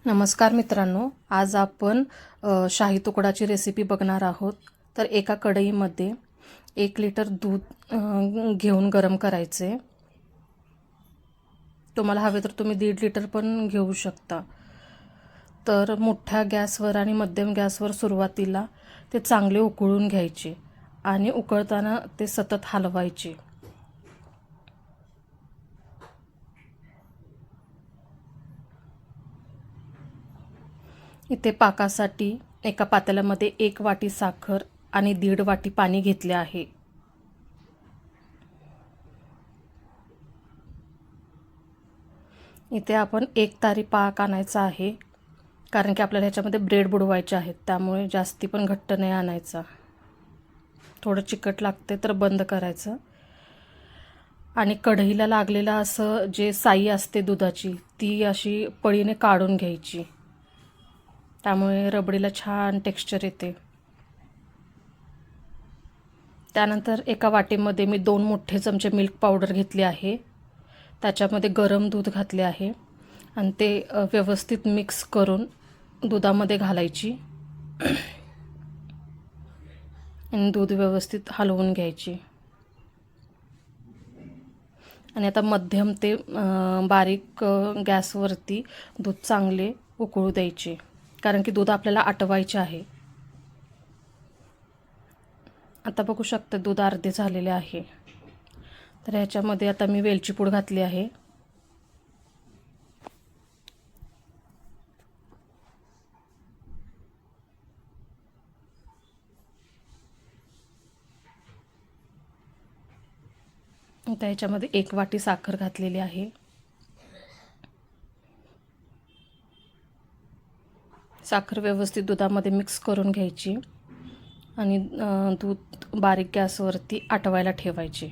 नमस्कार मित्रांनो, आज आपण शाही तुकडाची रेसिपी बघणार आहोत. तर एका कढईमध्ये 1 लिटर दूध घेऊन गरम करायचे. तुम्हाला हवे तर तुम्ही 1.5 लिटर पण घेऊ शकता. तर मोठ्या गॅसवर आणि मध्यम गॅसवर सुरुवातीला ते चांगले उकळून घ्यायचे आणि उकळताना ते सतत हलवायचे. इथे पाकासाठी एका पातेल्यामध्ये 1 वाटी साखर आणि 1.5 वाटी पाणी घेतले आहे. इथे आपण 1 तारी पाक आणायचा आहे, कारण की आपल्याला ह्याच्यामध्ये ब्रेड बुडवायचे आहेत, त्यामुळे जास्ती पण घट्ट नाही आणायचा. थोडं चिकट लागते तर बंद करायचं. आणि कढईला लागलेला असं जे साई असते दुधाची, ती अशी पळीने काढून घ्यायची. त्यामुळे रबडीला छान टेक्स्चर येते. त्यानंतर एका वाटीमध्ये मी 2 मोठे चमचे मिल्क पावडर घेतली आहे. त्याच्यामध्ये गरम दूध घातले आहे आणि ते व्यवस्थित मिक्स करून दुधामध्ये घालायची आणि दूध व्यवस्थित हलवून घ्यायची. आणि आता मध्यम ते बारीक गॅसवरती दूध चांगले उकळू द्यायचे, कारण की दूध आपल्याला आटवायचे आहे. आता बघू शकता दूध अर्धे झालेले आहे. तर ह्याच्यामध्ये आता मी वेलची पूड घातली आहे. आता ह्याच्यामध्ये 1 वाटी साखर घातलेली आहे. साखर व्यवस्थित दुधामध्ये मिक्स करून घ्यायची आणि दूध बारीक गॅसवरती आटवायला ठेवायचे.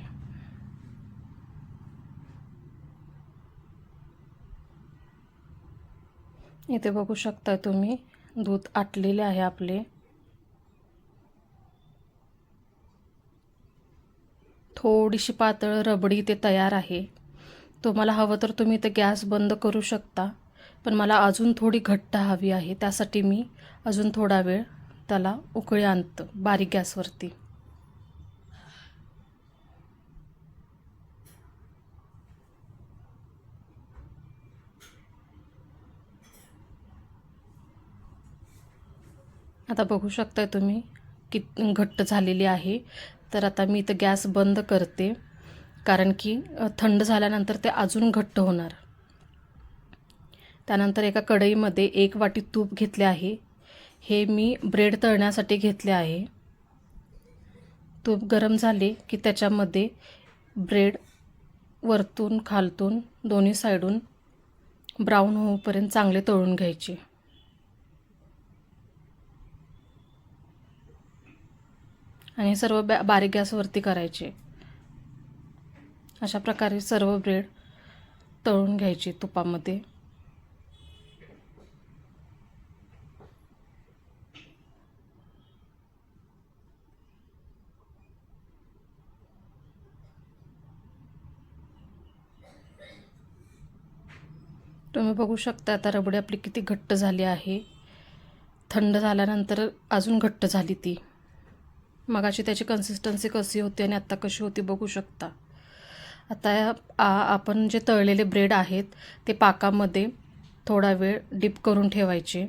इथे बघू शकता तुम्ही दूध आटलेले आहे आपले. थोडीशी पातळ रबडी ते तयार आहे. तुम्हाला हवं तर तुम्ही ते गॅस बंद करू शकता, पण मला अजून थोडी घट्ट हवी आहे, त्यासाठी मी अजून थोडा वेळ त्याला उकळी आणतो बारीक गॅसवरती. आता बघू शकताय तुम्ही किती घट्ट झालेली आहे. तर आता मी इथं गॅस बंद करते, कारण की थंड झाल्यानंतर ते अजून घट्ट होणार. त्यानंतर एका कढईमध्ये 1 वाटी तूप घेतले आहे. हे मी ब्रेड तळण्यासाठी घेतले आहे. तूप गरम झाले की त्याच्यामध्ये ब्रेड वरतून खालतून दोन्ही साईडून ब्राऊन होईपर्यंत चांगले तळून घ्यायचे. आणि सर्व बारीक गॅसवरती करायचे. अशा प्रकारे सर्व ब्रेड तळून घ्यायचे तुपामध्ये. तुम्ही बघू शकता आता रबडी आपली किती घट्ट झाली आहे. थंड झाल्यानंतर अजून घट्ट झाली ती. मगाशी त्याची कन्सिस्टन्सी कशी होती आणि आत्ता कशी होती बघू शकता. आता आपण जे तळलेले ब्रेड आहेत ते पाकामध्ये थोडा वेळ डिप करून ठेवायचे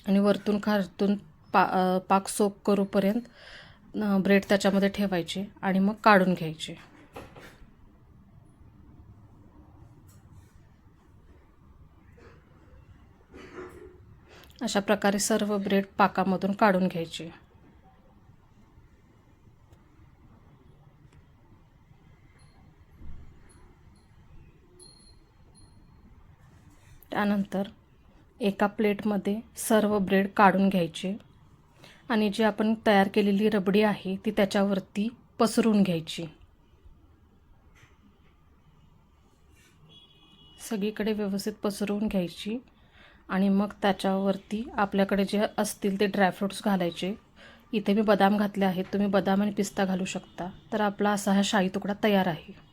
आणि वरतून खालतून पाक सोक करूपर्यंत ब्रेड त्याच्यामध्ये ठेवायचे आणि मग काढून घ्यायचे. अशा प्रकारे सर्व ब्रेड पाकामधून काढून घ्यायचे. त्यानंतर एका प्लेटमध्ये सर्व ब्रेड काढून घ्यायचे आणि जी आपण तयार केलेली रबडी आहे ती त्याच्यावरती पसरून घ्यायची. सगळीकडे व्यवस्थित पसरवून घ्यायची आणि मग त्याच्यावरती आपल्याकडे जे असतील ते ड्रायफ्रूट्स घालायचे. इथे मी बदाम घातले आहेत, तुम्ही बदाम आणि पिस्ता घालू शकता. तर आपला असा हा शाही तुकडा तयार आहे.